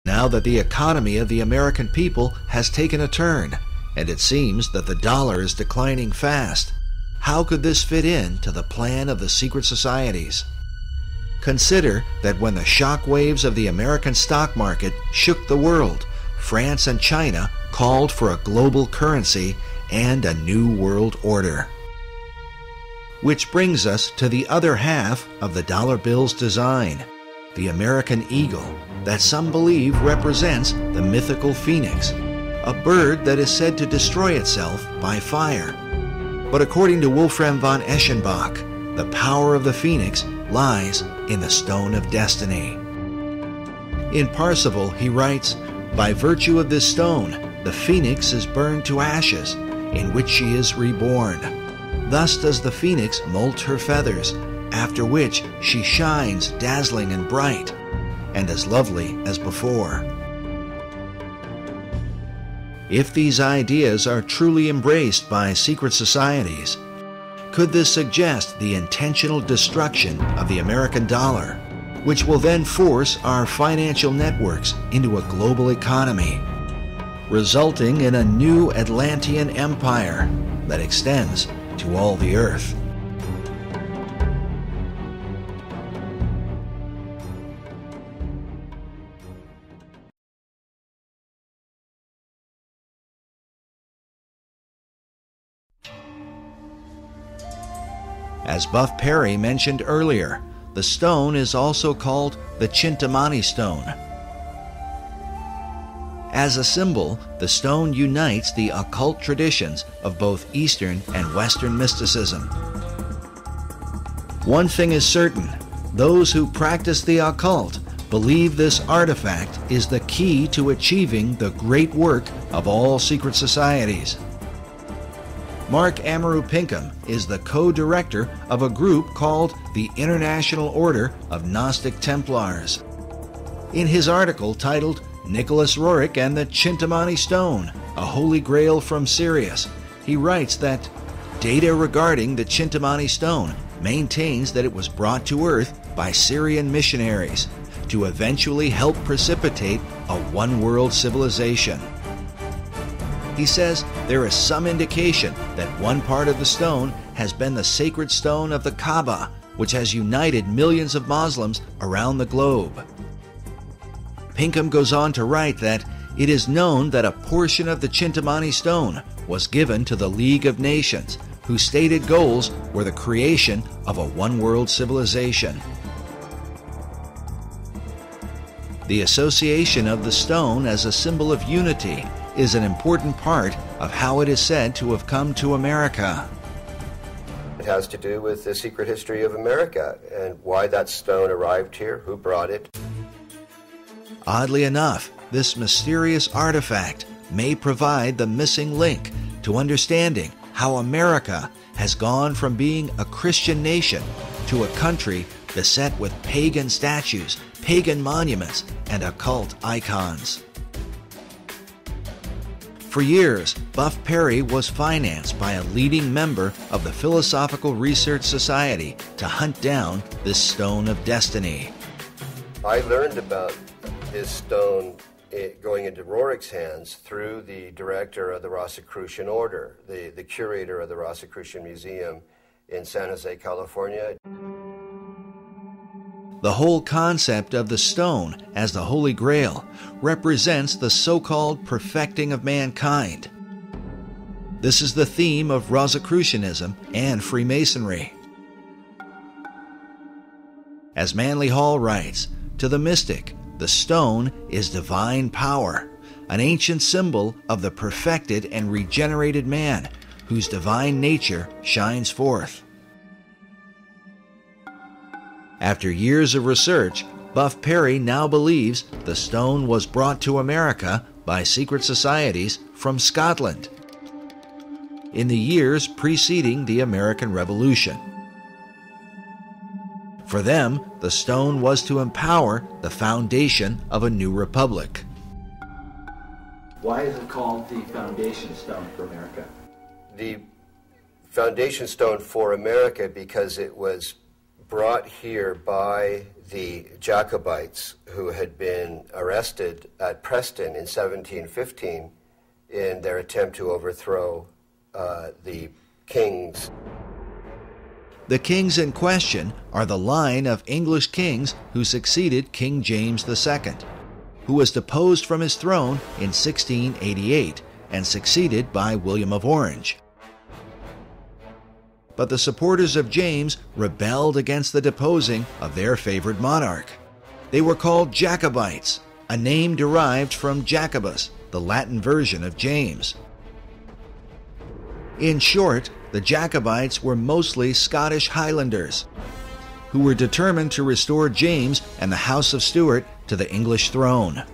Now that the economy of the American people has taken a turn, and it seems that the dollar is declining fast, how could this fit in to the plan of the secret societies? Consider that when the shock waves of the American stock market shook the world, France and China called for a global currency and a new world order. Which brings us to the other half of the dollar bill's design, the American eagle, that some believe represents the mythical phoenix, a bird that is said to destroy itself by fire. But according to Wolfram von Eschenbach, the power of the phoenix lies in the stone of destiny. In Parsifal, he writes, "By virtue of this stone, the phoenix is burned to ashes, in which she is reborn. Thus does the phoenix molt her feathers, after which she shines dazzling and bright, and as lovely as before." If these ideas are truly embraced by secret societies, could this suggest the intentional destruction of the American dollar, which will then force our financial networks into a global economy, resulting in a new Atlantean empire that extends to all the earth? As Buff Perry mentioned earlier, the stone is also called the Chintamani stone. As a symbol, the stone unites the occult traditions of both Eastern and Western mysticism. One thing is certain: those who practice the occult believe this artifact is the key to achieving the great work of all secret societies. Mark Amaru Pinkham is the co-director of a group called the International Order of Gnostic Templars. In his article titled "Nicholas Roerich and the Chintamani Stone, a Holy Grail from Sirius," he writes that data regarding the Chintamani Stone maintains that it was brought to Earth by Syrian missionaries to eventually help precipitate a one-world civilization. He says there is some indication that one part of the stone has been the sacred stone of the Kaaba, which has united millions of Muslims around the globe. Pinkham goes on to write that it is known that a portion of the Chintamani stone was given to the League of Nations, whose stated goals were the creation of a one-world civilization. The association of the stone as a symbol of unity is an important part of how it is said to have come to America. It has to do with the secret history of America and why that stone arrived here, who brought it. Oddly enough, this mysterious artifact may provide the missing link to understanding how America has gone from being a Christian nation to a country beset with pagan statues, pagan monuments, and occult icons. For years, Buff Perry was financed by a leading member of the Philosophical Research Society to hunt down this stone of destiny. I learned about this stone going into Roerich's hands through the director of the Rosicrucian Order, the curator of the Rosicrucian Museum in San Jose, California. The whole concept of the stone as the Holy Grail represents the so-called perfecting of mankind. This is the theme of Rosicrucianism and Freemasonry. As Manly Hall writes, to the mystic, the stone is divine power, an ancient symbol of the perfected and regenerated man whose divine nature shines forth. After years of research, Buff Perry now believes the stone was brought to America by secret societies from Scotland in the years preceding the American Revolution. For them, the stone was to empower the foundation of a new republic. Why is it called the foundation stone for America? The foundation stone for America because it was brought here by the Jacobites who had been arrested at Preston in 1715 in their attempt to overthrow the kings. The kings in question are the line of English kings who succeeded King James II, who was deposed from his throne in 1688 and succeeded by William of Orange. But the supporters of James rebelled against the deposing of their favorite monarch. They were called Jacobites, a name derived from Jacobus, the Latin version of James. In short, the Jacobites were mostly Scottish Highlanders who were determined to restore James and the House of Stuart to the English throne.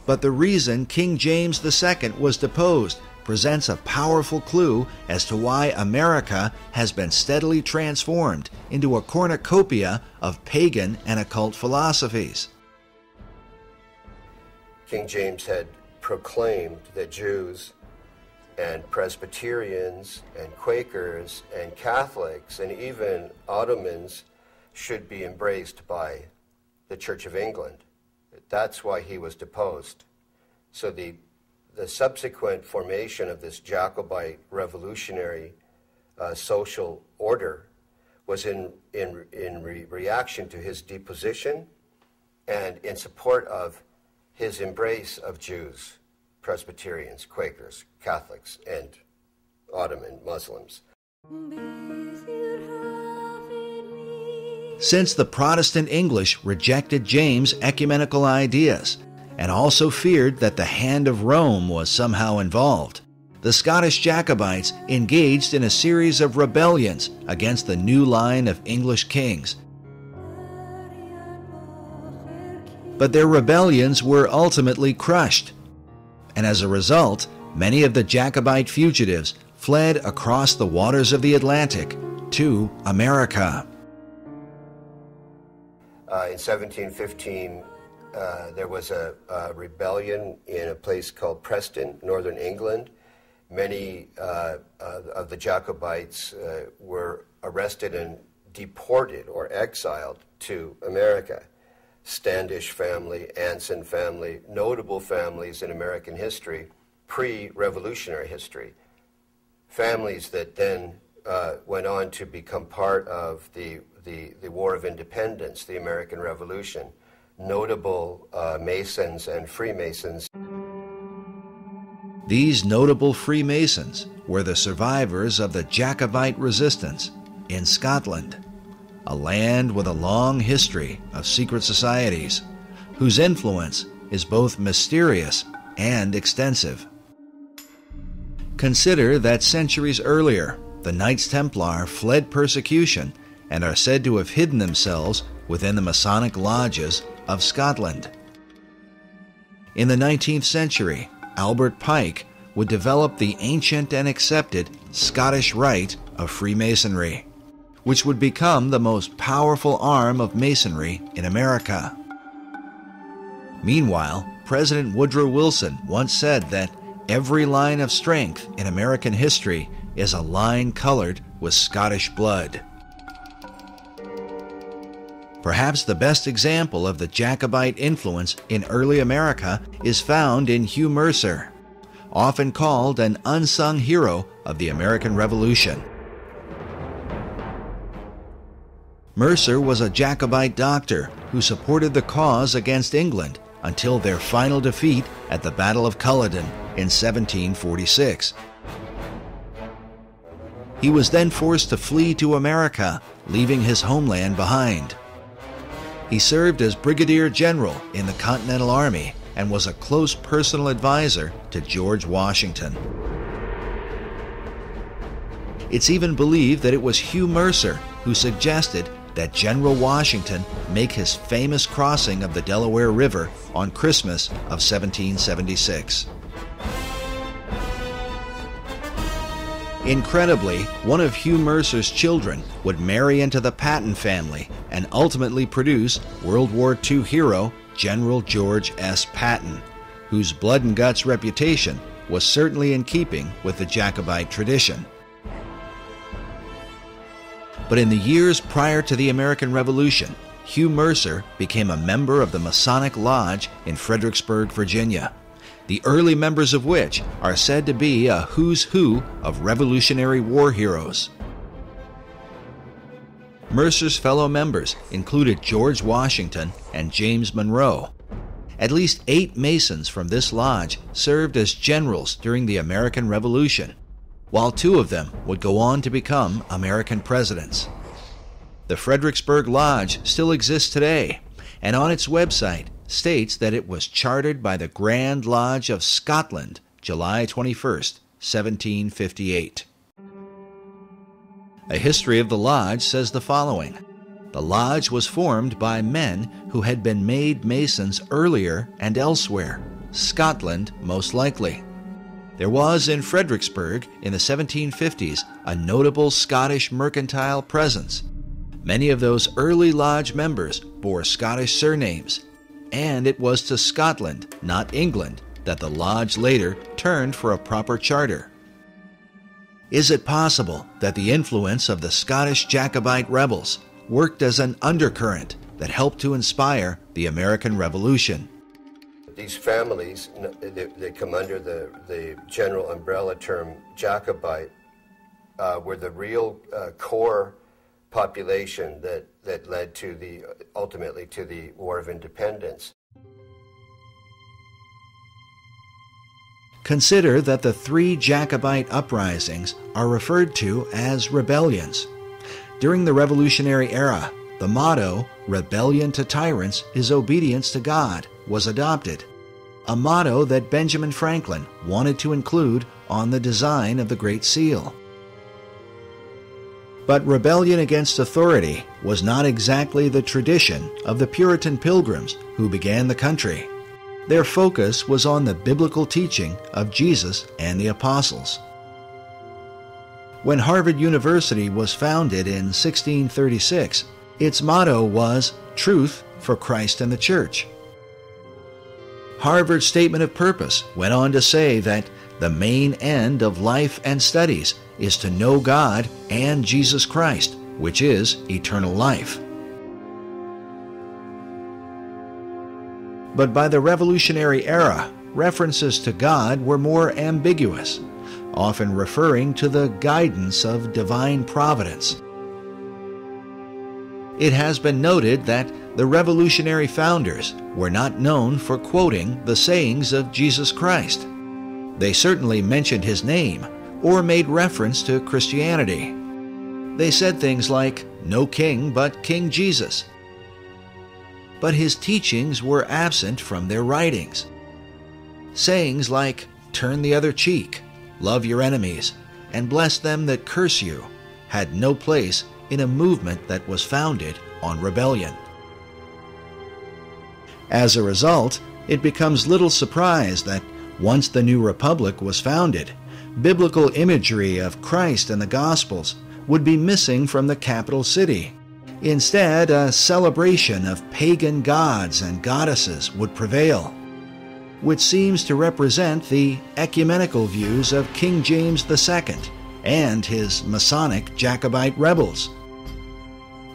But the reason King James II was deposed presents a powerful clue as to why America has been steadily transformed into a cornucopia of pagan and occult philosophies. King James had proclaimed that Jews and Presbyterians and Quakers and Catholics and even Ottomans should be embraced by the Church of England. That's why he was deposed. So the subsequent formation of this Jacobite revolutionary social order was in reaction to his deposition and in support of his embrace of Jews, Presbyterians, Quakers, Catholics, and Ottoman Muslims. Since the Protestant English rejected James' ecumenical ideas and also feared that the hand of Rome was somehow involved, the Scottish Jacobites engaged in a series of rebellions against the new line of English kings. But their rebellions were ultimately crushed, and as a result, many of the Jacobite fugitives fled across the waters of the Atlantic to America. In 1715, there was a rebellion in a place called Preston, northern England. Many of the Jacobites were arrested and deported or exiled to America. Standish family, Anson family, notable families in American history, pre-revolutionary history. Families that then went on to become part of the War of Independence, the American Revolution. Notable Masons and Freemasons. These notable Freemasons were the survivors of the Jacobite resistance in Scotland, a land with a long history of secret societies, whose influence is both mysterious and extensive. Consider that centuries earlier, the Knights Templar fled persecution and are said to have hidden themselves within the Masonic lodges of Scotland. In the 19th century, Albert Pike would develop the ancient and accepted Scottish Rite of Freemasonry, which would become the most powerful arm of Masonry in America. Meanwhile, President Woodrow Wilson once said that every line of strength in American history is a line colored with Scottish blood. Perhaps the best example of the Jacobite influence in early America is found in Hugh Mercer, often called an unsung hero of the American Revolution. Mercer was a Jacobite doctor who supported the cause against England until their final defeat at the Battle of Culloden in 1746. He was then forced to flee to America, leaving his homeland behind. He served as Brigadier General in the Continental Army and was a close personal advisor to George Washington. It's even believed that it was Hugh Mercer who suggested that General Washington make his famous crossing of the Delaware River on Christmas of 1776. Incredibly, one of Hugh Mercer's children would marry into the Patton family and ultimately produce World War II hero General George S. Patton, whose blood and guts reputation was certainly in keeping with the Jacobite tradition. But in the years prior to the American Revolution, Hugh Mercer became a member of the Masonic Lodge in Fredericksburg, Virginia, the early members of which are said to be a who's who of Revolutionary War heroes. Mercer's fellow members included George Washington and James Monroe. At least 8 Masons from this lodge served as generals during the American Revolution, while 2 of them would go on to become American presidents. The Fredericksburg Lodge still exists today, and on its website states that it was chartered by the Grand Lodge of Scotland, July 21st, 1758. A history of the lodge says the following. The lodge was formed by men who had been made Masons earlier and elsewhere, Scotland most likely. There was in Fredericksburg in the 1750s a notable Scottish mercantile presence. Many of those early lodge members bore Scottish surnames, and it was to Scotland, not England, that the lodge later turned for a proper charter. Is it possible that the influence of the Scottish Jacobite rebels worked as an undercurrent that helped to inspire the American Revolution? These families, they come under the general umbrella term Jacobite, were the real core population that led to ultimately to the War of Independence. Consider that the 3 Jacobite uprisings are referred to as rebellions. During the Revolutionary era, the motto, "Rebellion to tyrants is obedience to God," was adopted, a motto that Benjamin Franklin wanted to include on the design of the Great Seal. But rebellion against authority was not exactly the tradition of the Puritan Pilgrims who began the country. Their focus was on the biblical teaching of Jesus and the apostles. When Harvard University was founded in 1636, its motto was "Truth for Christ and the Church." Harvard's statement of purpose went on to say that the main end of life and studies is to know God and Jesus Christ, which is eternal life. But by the Revolutionary era, references to God were more ambiguous, often referring to the guidance of divine providence. It has been noted that the revolutionary founders were not known for quoting the sayings of Jesus Christ. They certainly mentioned his name or made reference to Christianity. They said things like, "No king but King Jesus." But his teachings were absent from their writings. Sayings like, "Turn the other cheek," "Love your enemies," and "Bless them that curse you," had no place in a movement that was founded on rebellion. As a result, it becomes little surprise that once the new republic was founded, biblical imagery of Christ and the Gospels would be missing from the capital city. Instead, a celebration of pagan gods and goddesses would prevail, which seems to represent the ecumenical views of King James II and his Masonic Jacobite rebels.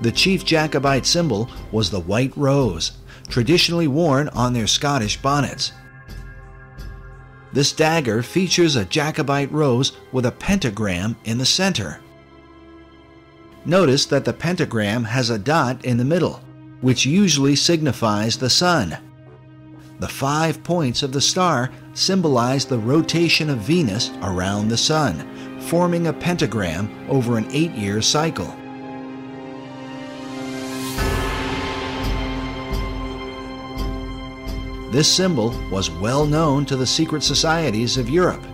The chief Jacobite symbol was the white rose, traditionally worn on their Scottish bonnets. This dagger features a Jacobite rose with a pentagram in the center. Notice that the pentagram has a dot in the middle, which usually signifies the sun. The 5 points of the star symbolize the rotation of Venus around the sun, forming a pentagram over an 8-year cycle. This symbol was well known to the secret societies of Europe.